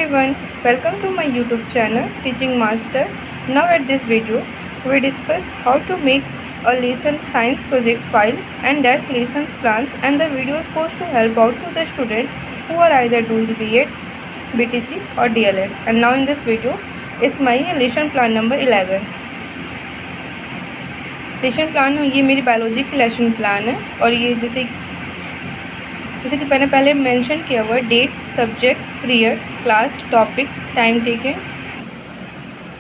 everyone, welcome to my YouTube channel Teaching Master. Now at this video, we discuss how to make a lesson science project file and dash lessons plans, and the videos goes to help out to the student who are either doing B.Ed, BTC or DLED. And now in this video is my lesson plan number 11. Lesson plan ये मेरी biology की lesson plan है और ये जैसे कि मैंने पहले मेंशन किया हुआ है date, subject, period, class, topic, time taken.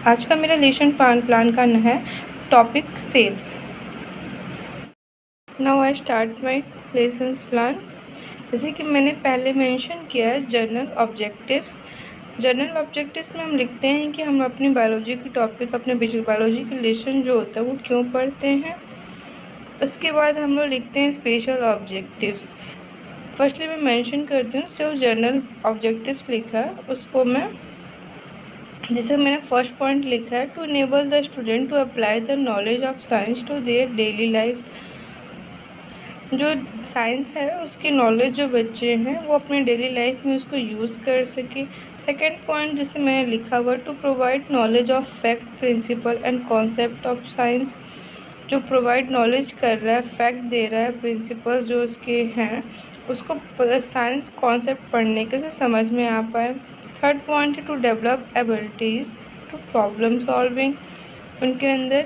आज का मेरा लेसन प्लान का है topic cells. Now I start my lessons plan. जैसे कि मैंने पहले मेंशन किया है जर्नल ऑब्जेक्टिव्स। जर्नल ऑब्जेक्टिव्स में हम लिखते हैं कि हम अपनी बायोलॉजी की टॉपिक, अपने बेसिक बायोलॉजी के लेसन जो होता है वो क्यों पढ़ते हैं। उसके बाद हम लोग लिखते हैं स्पेशल ऑब्जेक्टिव्स। फर्स्टली मैं मेंशन करती हूँ जो जर्नल ऑब्जेक्टिव्स लिखा है उसको मैं, जैसे मैंने फर्स्ट पॉइंट लिखा है to enable the student to apply the knowledge of science to their daily life. जो साइंस है उसकी नॉलेज जो बच्चे हैं वो अपने डेली लाइफ में उसको यूज़ कर सके। सेकेंड पॉइंट जैसे मैंने लिखा हुआ to provide knowledge of fact, principle and concept of science. जो प्रोवाइड नॉलेज कर रहा है, फैक्ट दे रहा है, प्रिंसिपल्स जो उसके हैं उसको साइंस कॉन्सेप्ट पढ़ने के से समझ में आ पाए। थर्ड पॉइंट है to develop abilities to problem solving. उनके अंदर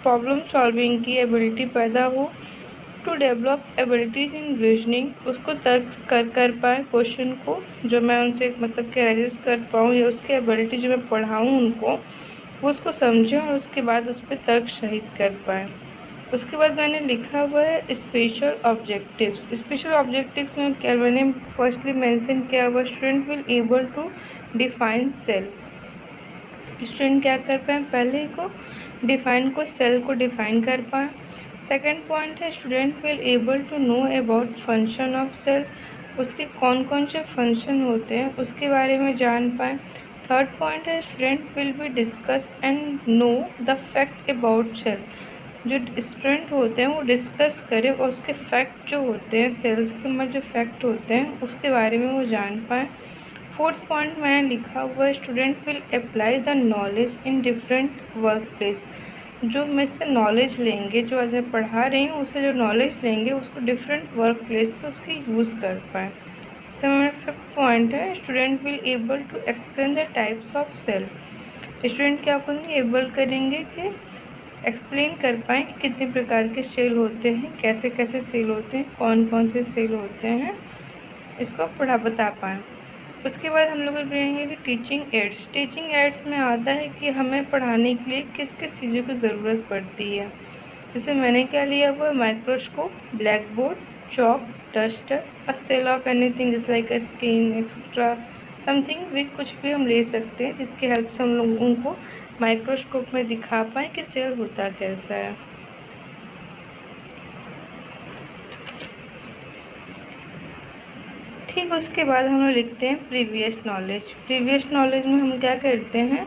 प्रॉब्लम सॉल्विंग की एबिलिटी पैदा हो। To develop abilities in reasoning, उसको तर्क कर पाए क्वेश्चन को, जो मैं उनसे मतलब कि रेजिस्ट कर पाऊँ या उसकी एबिलिटी जो मैं पढ़ाऊँ उनको वो उसको समझें और उसके बाद उस पर तर्क शहीद कर पाए। उसके बाद मैंने लिखा हुआ है स्पेशल ऑब्जेक्टिव्स। स्पेशल ऑब्जेक्टिव्स में क्या मैंने फर्स्टली मेंशन किया हुआ student will able to define cell. Student क्या कर पाए, पहले को डिफाइन को सेल को डिफाइन कर पाए। सेकेंड पॉइंट है student will able to know about function of cell. उसके कौन कौन से फंक्शन होते हैं उसके बारे में जान पाए। थर्ड पॉइंट है student will be discuss and know the fact about cell. जो स्टूडेंट होते हैं वो डिस्कस करें और उसके फैक्ट जो होते हैं सेल्स के अंदर जो फैक्ट होते हैं उसके बारे में वो जान पाए। फोर्थ पॉइंट मैंने लिखा हुआ है student will apply the knowledge in different work place. जो मैं से नॉलेज लेंगे, जो आज मैं पढ़ा रही हूँ उससे जो नॉलेज लेंगे उसको डिफरेंट वर्क प्लेस पर उसकी यूज़ कर पाएँ। इसमें मेरा फिफ्थ पॉइंट है student will able to explain the types of cell. Student क्या करेंगे, एबल करेंगे कि एक्सप्लेन कर पाएँ कि कितने प्रकार के सेल होते हैं, कैसे कैसे सेल होते हैं, कौन कौन से सेल होते हैं, इसको बता पाएँ। उसके बाद हम लोग पढ़ेंगे कि टीचिंग एड्स। टीचिंग एड्स में आता है कि हमें पढ़ाने के लिए किस किस चीज़ों की ज़रूरत पड़ती है। जैसे मैंने क्या लिया हुआ, microscope, black board, chalk, duster, a cell of anything जैसे like a skin etcetera something भी, कुछ भी हम ले सकते हैं जिसकी हेल्प से हम लोग उनको माइक्रोस्कोप में दिखा पाएँ कि सेल होता कैसा है। ठीक, उसके बाद हम लोग लिखते हैं प्रीवियस नॉलेज। प्रीवियस नॉलेज में हम क्या करते हैं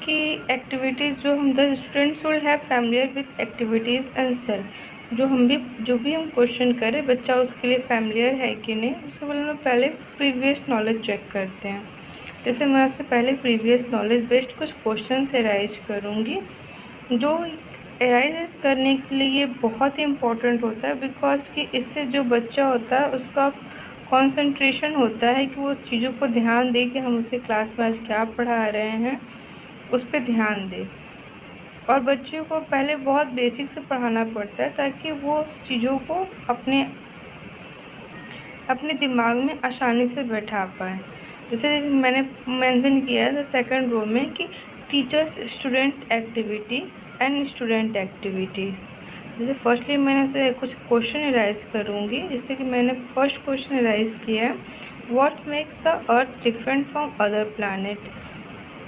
कि एक्टिविटीज़ जो हम the students will have familiar with activities and cell. जो भी हम क्वेश्चन करें बच्चा उसके लिए फैमिलियर है कि नहीं उसके बारे में पहले प्रीवियस नॉलेज चेक करते हैं। जैसे मैं उससे पहले प्रीवियस नॉलेज बेस्ड कुछ क्वेश्चन एराइज करूँगी। जो एराइज करने के लिए ये बहुत ही इम्पोर्टेंट होता है बिकॉज कि इससे जो बच्चा होता है उसका कंसंट्रेशन होता है कि वो चीज़ों को ध्यान दे कि हम उसे क्लास में आज क्या पढ़ा रहे हैं उस पर ध्यान दे। और बच्चों को पहले बहुत बेसिक से पढ़ाना पड़ता है ताकि वो चीज़ों को अपने दिमाग में आसानी से बैठा पाए। जैसे मैंने मेंशन किया है द सेकंड रो में कि teachers student activity and student activities. जैसे फर्स्टली मैंने उसे कुछ क्वेश्चन एराइज करूँगी। जैसे कि मैंने फर्स्ट क्वेश्चन एराइज किया है what makes the earth different from other planet.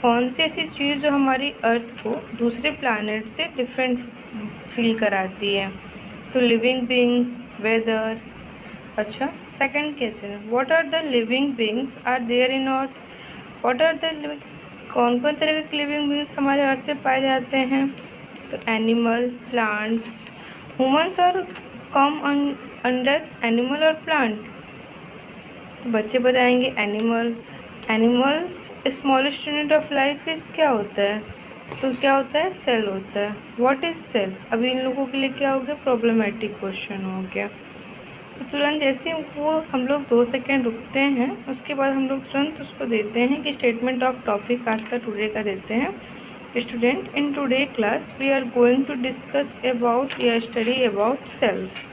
कौन सी ऐसी चीज़ जो हमारी अर्थ को दूसरे प्लैनेट से डिफरेंट फील कराती है। तो लिविंग बीइंग्स, वेदर। अच्छा, second question what are the living beings are there in earth. What are the कौन कौन तरह के लिविंग बीइंग्स हमारे अर्थ पे पाए जाते हैं। तो एनिमल, प्लांट्स, ह्यूमन्स और कम अंडर एनिमल और प्लांट। तो बच्चे बताएंगे animal. Animals smallest unit of life is क्या होता है, तो क्या होता है, सेल होता है। व्हाट इज सेल, अभी इन लोगों के लिए क्या हो गया, प्रॉब्लमेटिक क्वेश्चन हो गया। तो तुरंत जैसे वो हम लोग 2 सेकेंड रुकते हैं, उसके बाद हम लोग तुरंत उसको देते हैं कि स्टेटमेंट ऑफ टॉपिक आज का टुडे का देते हैं। Student, in today class we are going to discuss about या स्टडी अबाउट सेल्स।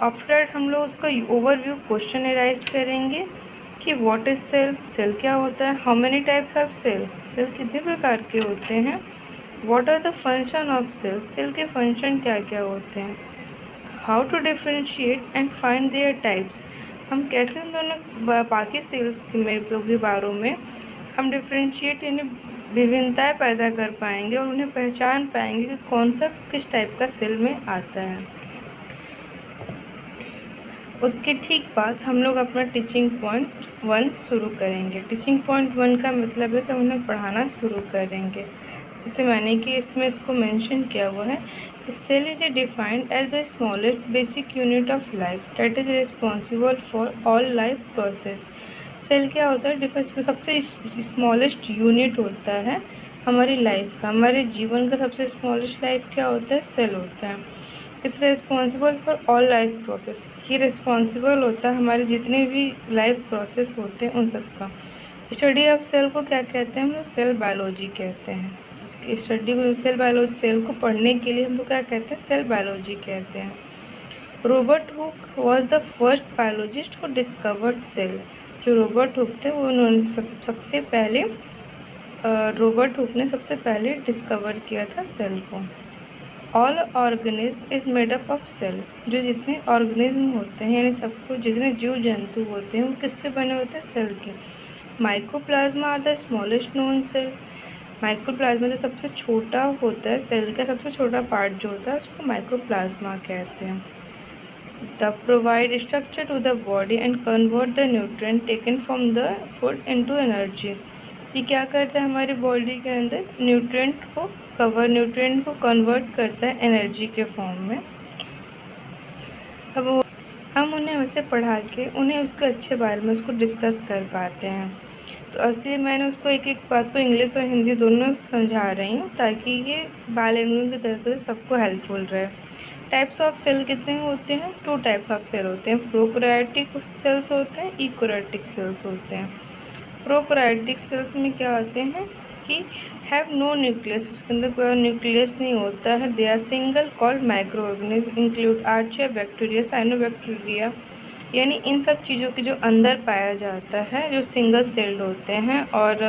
आफ्टर हम लोग उसका ओवरव्यू क्वेश्चन एराइज करेंगे कि व्हाट इज सेल, सेल क्या होता है, how many types of cell, cell कितने प्रकार के होते हैं, what are the function of cell, cell के फंक्शन क्या क्या होते हैं, how to differentiate and find their types, हम कैसे उन दोनों बाकी सेल्स के बारों में हम डिफ्रेंशिएट यानी विभिन्नताएँ पैदा कर पाएंगे और उन्हें पहचान पाएंगे कि कौन सा किस टाइप का सेल में आता है। उसके ठीक बाद हम लोग अपना टीचिंग पॉइंट 1 शुरू करेंगे। टीचिंग पॉइंट 1 का मतलब है कि हम उन्हें पढ़ाना शुरू करेंगे। जैसे मैंने कि इसमें इसको मेंशन किया हुआ है, cell is defined as the smallest basic unit of life that is responsible for all life process. Cell क्या होता है, सबसे स्मॉलेस्ट यूनिट होता है हमारी लाइफ का, हमारे जीवन का सबसे स्मॉलेस्ट लाइफ क्या होता है, सेल होता है। इस responsible for all life process, ये रिस्पॉन्सिबल होता है हमारे जितने भी लाइफ प्रोसेस होते हैं उन सब का। स्टडी ऑफ सेल को क्या कहते हैं, हम लोग सेल बायोलॉजी कहते हैं। स्टडी को सेल बायोलॉजी, सेल को पढ़ने के लिए हम लोग क्या कहते हैं, सेल बायोलॉजी कहते हैं। Robert Hooke was the first biologist who discovered cell. जो रॉबर्ट हुक थे वो उन्होंने सबसे पहले रॉबर्ट हुक ने सबसे पहले डिस्कवर किया था सेल को। All organism is made up of cell, जो जितने ऑर्गेनिज्म होते हैं यानी सबको जितने जीव जंतु होते हैं वो किससे बने होते हैं, सेल के। Microplasma are the smallest known cell, microplasma जो सबसे छोटा होता है, सेल का सबसे छोटा पार्ट जो होता है उसको माइक्रोप्लाज्मा कहते हैं। The provide structure to the body and convert the nutrient taken from the food into energy. ये क्या करता है, हमारी बॉडी के अंदर न्यूट्रिएंट को कन्वर्ट करता है एनर्जी के फॉर्म में। अब हम उन्हें वैसे पढ़ा के उन्हें उसके अच्छे बारे में उसको डिस्कस कर पाते हैं। तो इसलिए मैंने उसको एक एक बात को इंग्लिश और हिंदी दोनों समझा रही हूँ ताकि ये बायलिंगुअल की तरफ से सबको हेल्पफुल रहे। टाइप्स ऑफ सेल कितने होते हैं, 2 टाइप्स ऑफ सेल होते हैं, प्रोकैरियोटिक सेल्स होते हैं, यूकैरियोटिक सेल्स होते हैं। प्रोकैरियोटिक सेल्स में क्या होते हैं कि हैव नो न्यूक्लियस, उसके अंदर कोई न्यूक्लियस नहीं होता है। They are single called microorganism include archaea, bacteria, cyanobacteria, यानी इन सब चीज़ों के जो अंदर पाया जाता है जो सिंगल सेल्ड होते हैं और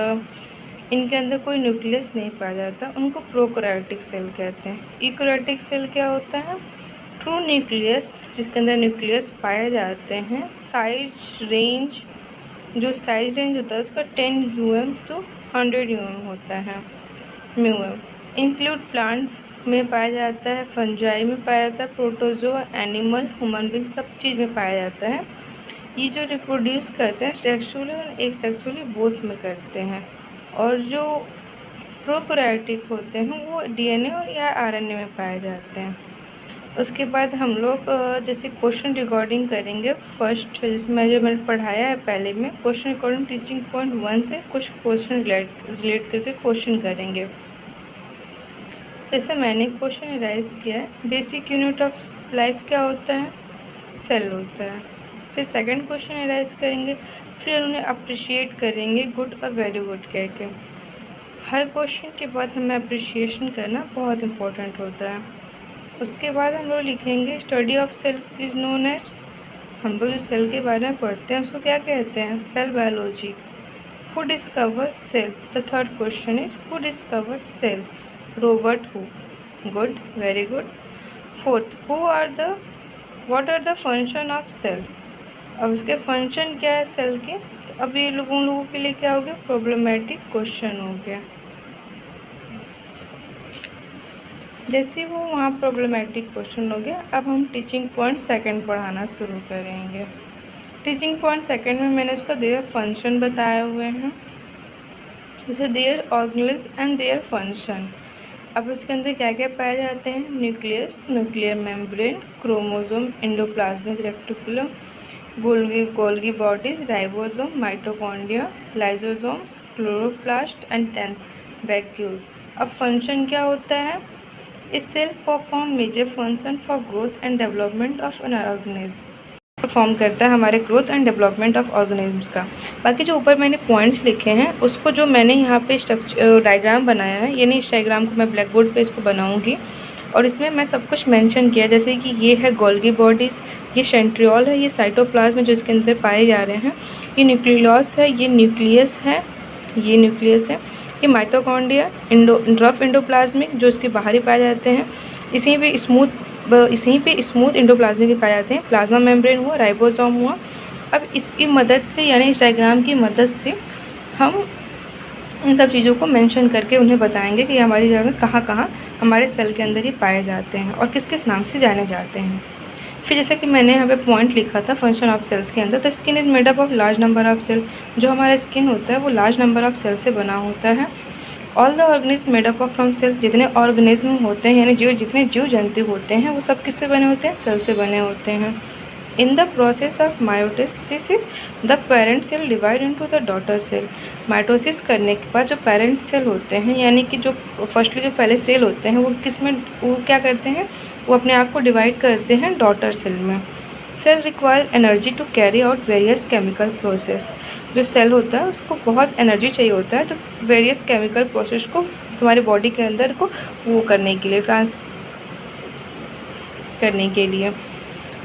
इनके अंदर कोई न्यूक्लियस नहीं पाया जाता, उनको प्रोकैरियोटिक सेल कहते हैं। यूकैरियोटिक सेल क्या होता है, ट्रू न्यूक्लियस, जिसके अंदर न्यूक्लियस पाए जाते हैं। साइज रेंज, जो साइज रेंज होता है उसका 10 UM to 100 UM होता है, म्यूम। इंक्लूड प्लांट में पाया जाता है, फंजाई में पाया जाता है, प्रोटोजोआ, एनिमल, ह्यूमन बींग, सब चीज़ में पाया जाता है। ये जो रिप्रोड्यूस करते हैं सेक्सुअली और एसेक्सुअली बोथ में करते हैं। और जो प्रोकैरियोटिक होते हैं वो DNA और या RNA में पाए जाते हैं। उसके बाद हम लोग जैसे क्वेश्चन रिकॉर्डिंग करेंगे। फर्स्ट जिसमें जो मैंने पढ़ाया है पहले में, क्वेश्चन रिकॉर्डिंग टीचिंग पॉइंट 1 से कुछ क्वेश्चन रिलेट करके क्वेश्चन करेंगे। जैसे मैंने क्वेश्चन एराइज किया है, बेसिक यूनिट ऑफ लाइफ क्या होता है, सेल होता है। फिर सेकंड क्वेश्चन एराइज करेंगे, फिर उन्हें अप्रिशिएट करेंगे गुड और वेरी गुड कह के। हर क्वेश्चन के बाद हमें अप्रिशिएशन करना बहुत इम्पोर्टेंट होता है। उसके बाद हम लोग लिखेंगे study of cell is known as, हम लोग जो सेल के बारे में पढ़ते हैं उसको क्या कहते हैं, cell biology. Who discover cell, the third question is who discover cell, Robert Hooke, good, very good. Fourth, what are the function of cell, अब उसके फंक्शन क्या है सेल के। तो अब ये लोगों के लिए क्या हो गया, प्रॉब्लमेटिक क्वेश्चन हो गया। जैसे वो वहाँ प्रॉब्लमेटिक क्वेश्चन हो गया, अब हम टीचिंग पॉइंट 2 पढ़ाना शुरू करेंगे। टीचिंग पॉइंट 2 में मैंने उसका देयर फंक्शन बताए हुए हैं, जैसे their organism and their function. अब उसके अंदर क्या क्या पाए जाते हैं, nucleus, nuclear membrane, chromosome, endoplasmic reticulum, Golgi bodies, ribosome, mitochondria, lysosomes, chloroplast and 10th vacuoles. अब फंक्शन क्या होता है? इस cell perform major function for growth and development of an organism, perform करता है हमारे growth and development of organisms का। बाकी जो ऊपर मैंने पॉइंट्स लिखे हैं उसको जो मैंने यहाँ पे स्ट्रक्चर डायग्राम बनाया है, यानी इस डायग्राम को मैं ब्लैक बोर्ड पर इसको बनाऊँगी और इसमें मैं सब कुछ मेंशन किया, जैसे कि ये है गोल्गी बॉडीज़, ये सेंट्रियोल है, ये साइटोप्लाज्म जो इसके अंदर पाए जा रहे हैं, ये न्यूक्लियोलस है, ये न्यूक्लियस है, ये न्यूक्लियस है, ये माइटोकॉन्ड्रिया, रफ एंडोप्लाज्मिक जो इसके बाहर ही पाए जाते हैं, इसी पे स्मूथ एंडोप्लाज्मिक पाए जाते हैं, प्लाज्मा मेम्ब्रेन हुआ, राइबोसोम हुआ। अब इसकी मदद से यानी इस डायग्राम की मदद से हम इन सब चीज़ों को मेंशन करके उन्हें बताएंगे कि हमारी जगह कहाँ कहाँ हमारे सेल के अंदर ये पाए जाते हैं और किस किस नाम से जाने जाते हैं। फिर जैसे कि मैंने यहाँ पे पॉइंट लिखा था फंक्शन ऑफ सेल्स के अंदर, the skin is made up of large number of cell. जो हमारा स्किन होता है वो लार्ज नंबर ऑफ सेल से बना होता है। All the organism made up of from cell, जितने ऑर्गेनिज्म होते हैं यानी जितने जीव जंतु होते हैं वो सब किससे बने होते हैं? सेल से बने होते हैं। In the process of meiosis the parent cell divide into the daughter cell. Mitosis करने के बाद जो पेरेंट सेल होते हैं यानी कि जो फर्स्टली जो पहले सेल होते हैं वो क्या करते हैं? वो अपने आप को डिवाइड करते हैं डॉटर सेल में। Cell require energy to carry out various chemical process. जो सेल होता है उसको बहुत एनर्जी चाहिए होता है, तो वेरियस केमिकल प्रोसेस को तुम्हारे बॉडी के अंदर को वो करने के लिए करने के लिए।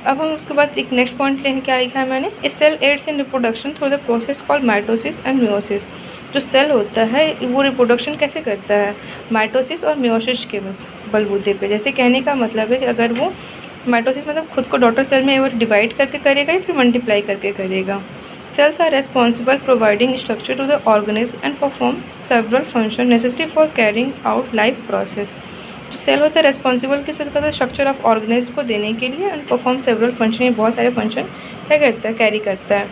अब हम उसके बाद एक नेक्स्ट पॉइंट लें, क्या लिखा है मैंने? A cell aids in reproduction through the process called mitosis and meiosis. जो सेल होता है वो रिप्रोडक्शन कैसे करता है? माइटोसिस और मियोसिस के बलबूते पे। जैसे कहने का मतलब है कि अगर वो माइटोसिस मतलब खुद को डॉटर सेल में एक डिवाइड करके करेगा या फिर मल्टीप्लाई करके करेगा। Cells are responsible providing structure to the organism and perform several function necessary for carrying out life process. जो सेल होता है रेस्पॉन्सिबल किस तरह का स्ट्रक्चर ऑफ ऑर्गेनिज्म को देने के लिए एंड परफॉर्म सेवरल फंक्शन, ये बहुत सारे फंक्शन क्या करता है? कैरी करता है।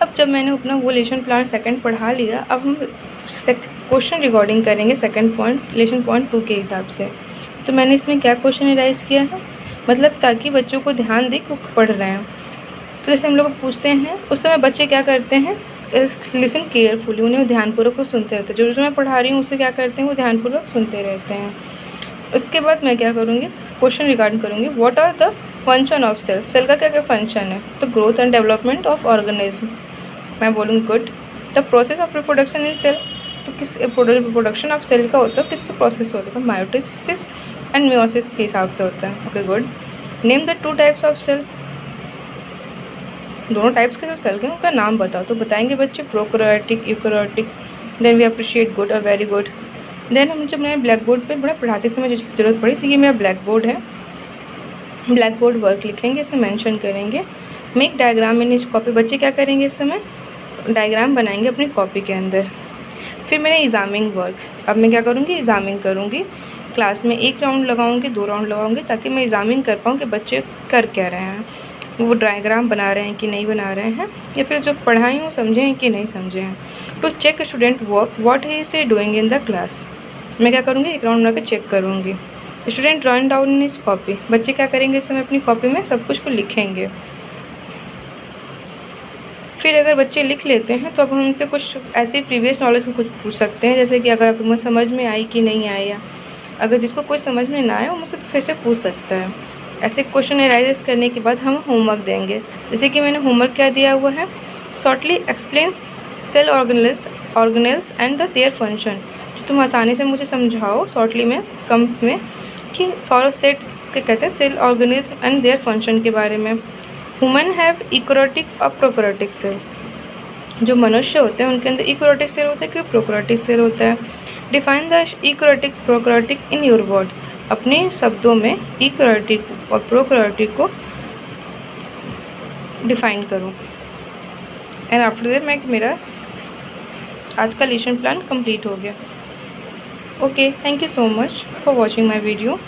अब जब मैंने अपना वो लेशन प्लान सेकंड पढ़ा लिया, अब हम क्वेश्चन रिगार्डिंग करेंगे सेकंड पॉइंट लेशन पॉइंट 2 के हिसाब से। तो मैंने इसमें क्या क्वेश्चन एराइज किया है, मतलब ताकि बच्चों को ध्यान दे कि वो पढ़ रहे हैं। तो जैसे हम लोग पूछते हैं उस समय बच्चे क्या करते हैं? लिसन केयरफुली, उन्हें ध्यानपूर्वक को सुनते रहते हैं। जो मैं पढ़ा रही हूँ उसे क्या करते हैं? वो ध्यानपूर्वक सुनते रहते हैं। उसके बाद मैं क्या करूँगी? क्वेश्चन रिगार्डिंग करूँगी, what are the function of cell. Cell का क्या क्या फंक्शन है? तो growth and development of organism. मैं बोलूँगी good. The process of reproduction in cell, तो किस रिप्रोडक्शन ऑफ सेल का होता है? किस प्रोसेस होता है? मायोसिस एंड मियोसिस के हिसाब से होता है। Okay good. Name the 2 types of cell. दोनों टाइप्स के जो सेल हैं उनका नाम बताओ। तो बताएंगे बच्चे prokaryotic, eukaryotic. Then we appreciate good और वेरी गुड। देन हम जब मैंने ब्लैक बोर्ड पर बड़ा पढ़ाते समय जो ज़रूरत पड़ी, तो ये मेरा ब्लैक बोर्ड है। ब्लैक बोर्ड वर्क लिखेंगे, इसमें मेंशन करेंगे। मेक डायग्राम इन इस कॉपी। बच्चे क्या करेंगे? इस समय डायग्राम बनाएंगे अपनी कॉपी के अंदर। फिर मैंने एग्जामिंग वर्क, अब मैं क्या करूँगी? एग्जामिंग करूँगी। क्लास में 1 राउंड लगाऊंगी, 2 राउंड लगाऊंगी, ताकि मैं एग्जामिन कर पाऊँ कि बच्चे कर क्या रहे हैं, वो डायग्राम बना रहे हैं कि नहीं बना रहे हैं, या फिर जो पढ़ाई हूँ समझे हैं कि नहीं समझे हैं। To check student work what he is doing in the class. मैं क्या करूँगी? 1 राउंड बना के चेक करूँगी। स्टूडेंट रन डाउन इन इस कॉपी। बच्चे क्या करेंगे? इस समय अपनी कॉपी में सब कुछ को लिखेंगे। फिर अगर बच्चे लिख लेते हैं तो अब हम उनसे कुछ ऐसे प्रीवियस नॉलेज में कुछ पूछ सकते हैं, जैसे कि अगर तुम्हें समझ में आई कि नहीं आया। अगर जिसको कुछ समझ में ना आए वो मुझसे तो फिर से पूछ सकता है। ऐसे क्वेश्चन एनालाइज करने के बाद हम होमवर्क देंगे। जैसे कि मैंने होमवर्क क्या दिया हुआ है? Shortly explains cell organelles and the their function. तो तुम आसानी से मुझे समझाओ शॉर्टली में, कम में, कि सॉरो सेट्स के कहते हैं cell organism and their function के बारे में। ह्यूमन हैव इकोरोटिक और प्रोकैरियोटिक सेल। जो मनुष्य होते हैं उनके अंदर इकोरोटिक सेल होता है कि प्रोकैरियोटिक सेल होता है। Define the eukaryotic prokaryotic in your word. अपने शब्दों में इकोरोटिक और प्रोकैरियोटिक को डिफाइन करो। एंड आफ्टर दैट मेरा आज का लेसन प्लान कंप्लीट हो गया। Okay, thank you so much for watching my video.